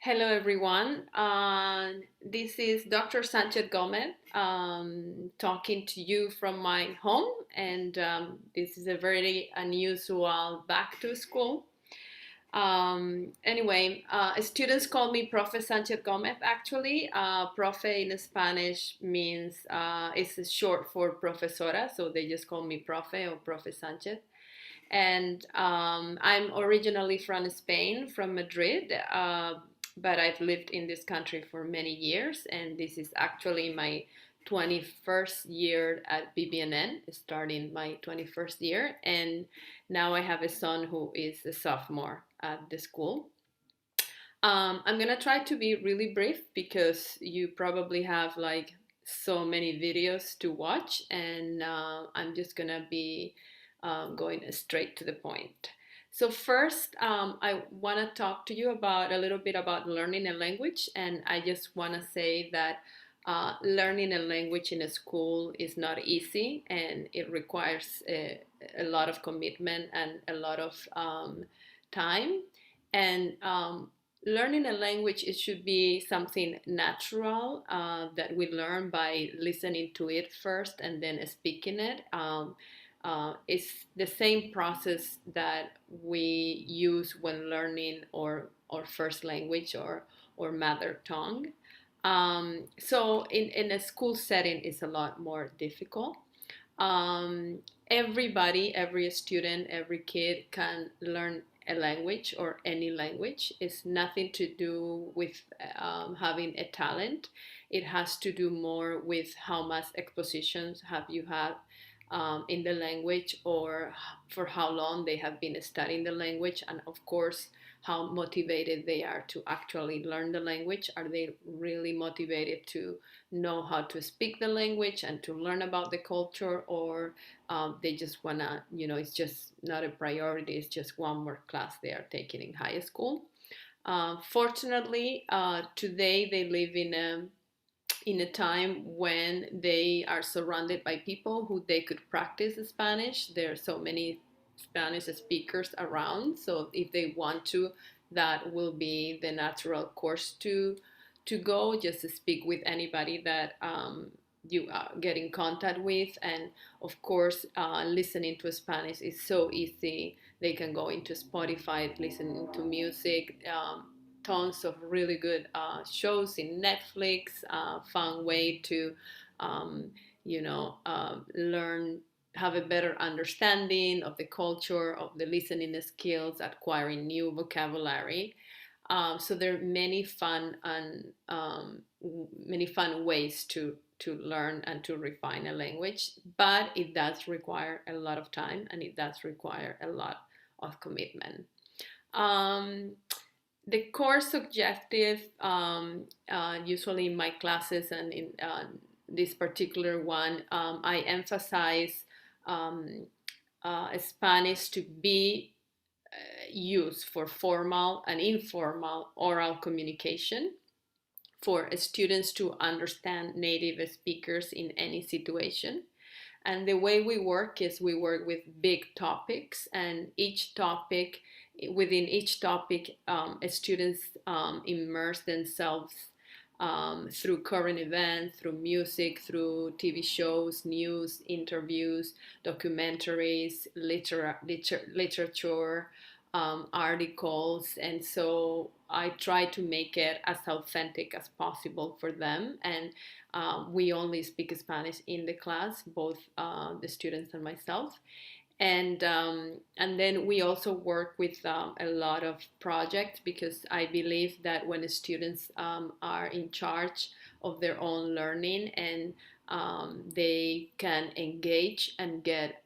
Hello, everyone. This is Dr. Sánchez Gómez talking to you from my home, and this is a very unusual back to school. Students call me Profe Sánchez Gómez. Actually, Profe in Spanish means it's short for profesora, so they just call me Profe or Profe Sánchez. And I'm originally from Spain, from Madrid, but I've lived in this country for many years, and this is actually my 21st year at BBNN, starting my 21st year, and now I have a son who is a sophomore at the school. I'm gonna try to be really brief because you probably have like so many videos to watch, and I'm just gonna be going straight to the point. So first, I want to talk to you about a little bit about learning a language, and I just want to say that learning a language in a school is not easy, and it requires a lot of commitment and a lot of time. And learning a language, it should be something natural that we learn by listening to it first and then speaking it. It's the same process that we use when learning our first language or mother tongue. So in a school setting, it's a lot more difficult. Um, every student, every kid can learn a language or any language. It's nothing to do with having a talent. It has to do more with how much expositions have you had in the language, or for how long they have been studying the language, and of course how motivated they are to actually learn the language. Are they really motivated to know how to speak the language and to learn about the culture, or they just wanna, it's just not a priority, it's just one more class they are taking in high school. Fortunately, today they live in a time when they are surrounded by people who they could practice Spanish. There are so many Spanish speakers around, so if they want to, that will be the natural course to go. Just to speak with anybody that you get in contact with, and of course, listening to Spanish is so easy. They can go into Spotify, listening to music. Tons of really good shows in Netflix, fun way to, um, learn, have a better understanding of the culture, of the listening skills, acquiring new vocabulary. So there are many fun ways to learn and to refine a language, but it does require a lot of time and it does require a lot of commitment. Um, the course objective, usually in my classes and in this particular one, I emphasize um, Spanish to be used for formal and informal oral communication, for students to understand native speakers in any situation. And the way we work is we work with big topics, and within each topic, students immerse themselves through current events, through music, through TV shows, news, interviews, documentaries, literature, articles. And so I try to make it as authentic as possible for them. And we only speak Spanish in the class, both the students and myself. And then we also work with a lot of projects, because I believe that when the students are in charge of their own learning, and they can engage and get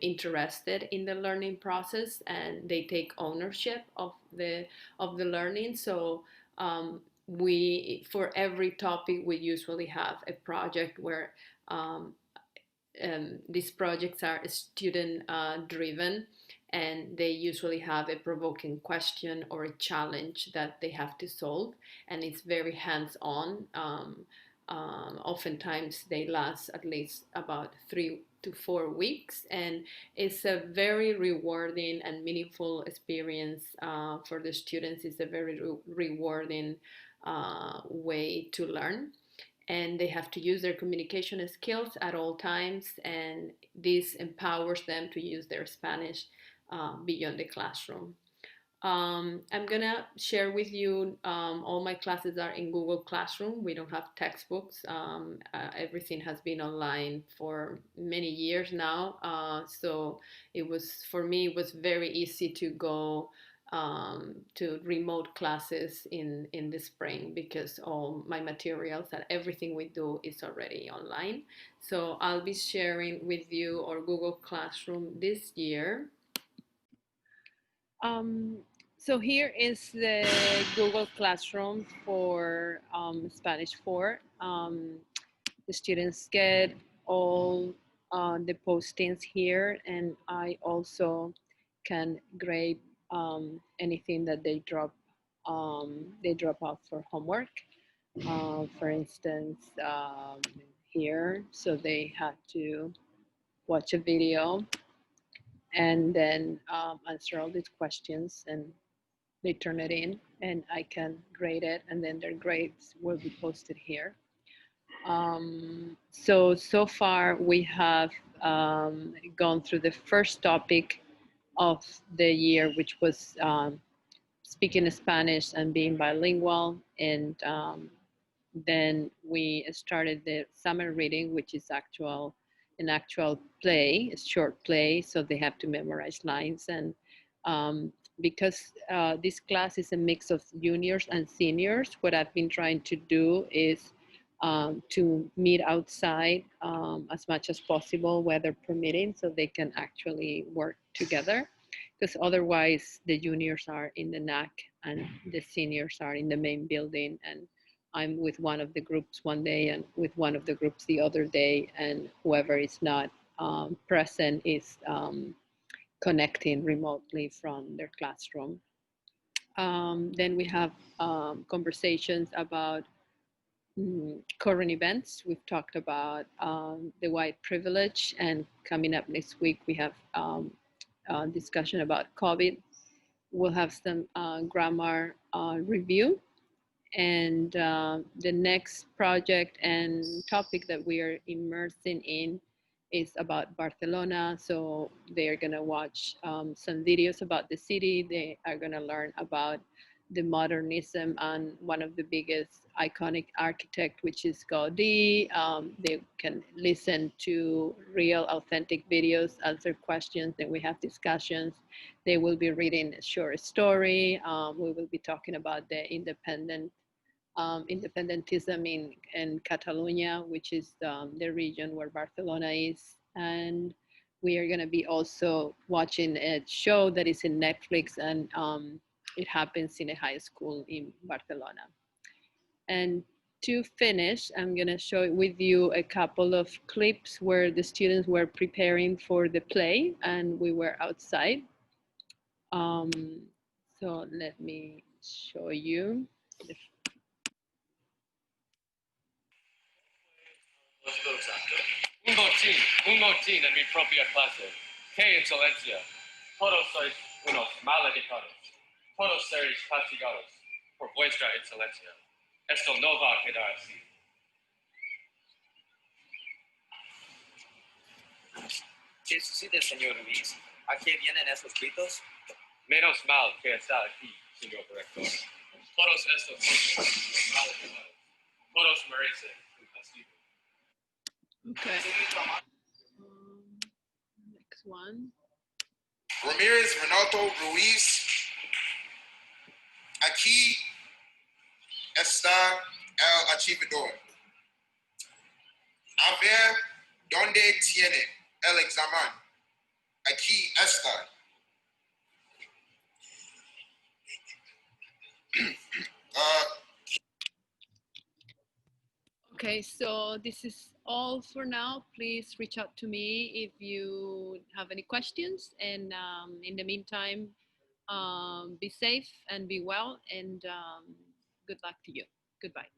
interested in the learning process, and they take ownership of the learning. So we, for every topic, we usually have a project where um, these projects are student driven, and they usually have a provoking question or a challenge that they have to solve, and it's very hands on. Oftentimes they last at least about 3 to 4 weeks, and it's a very rewarding and meaningful experience for the students. It's a very rewarding way to learn, and they have to use their communication skills at all times, and this empowers them to use their Spanish beyond the classroom. I'm gonna share with you, all my classes are in Google Classroom. We don't have textbooks. Everything has been online for many years now. So it was, for me, it was very easy to go to remote classes in the spring, because all my materials and everything we do is already online. So I'll be sharing with you our Google Classroom this year. Um, so here is the Google Classroom for Spanish 4. The students get all the postings here, and I also can grade anything that they drop out for homework. For instance, here, so they had to watch a video and then answer all these questions, and they turn it in and I can grade it, and then their grades will be posted here. So far we have gone through the first topic of the year, which was speaking Spanish and being bilingual, and then we started the summer reading, which is an actual play, a short play, so they have to memorize lines. And because this class is a mix of juniors and seniors, what I've been trying to do is to meet outside as much as possible, weather permitting, so they can actually work together. Because otherwise, the juniors are in the NAC and the seniors are in the main building, and I'm with one of the groups one day and with one of the groups the other day, and whoever is not present is connecting remotely from their classroom. Then we have conversations about current events. We've talked about the white privilege, and coming up next week we have discussion about COVID. We'll have some grammar review. And the next project and topic that we are immersing in is about Barcelona. So they are going to watch some videos about the city. They are going to learn about the modernism and one of the biggest iconic architect, which is Gaudí. They can listen to real authentic videos, answer questions, then we have discussions. They will be reading a short story. We will be talking about the independentism in Catalonia, which is the region where Barcelona is. And we are going to be also watching a show that is in Netflix, and it happens in a high school in Barcelona. And to finish, I'm going to show with you a couple of clips where the students were preparing for the play and we were outside. So let me show you. Un motín en mi propia clase. ¡Qué insolencia! Todos sois unos maleducados. Todos seréis castigados por vuestra insolencia. Esto no va a quedar así. ¿Qué sucede, señor Luis? ¿A qué vienen esos gritos? Menos mal que está aquí, señor director. Todos estos hombres maleducados. Todos merecen un castigo. Okay. Next one. Ramirez Renato Ruiz. Aquí está el archivador. A ver dónde tiene el examen. Aquí está. Okay, so this is all for now. Please reach out to me if you have any questions. And in the meantime, be safe and be well, and good luck to you. Goodbye.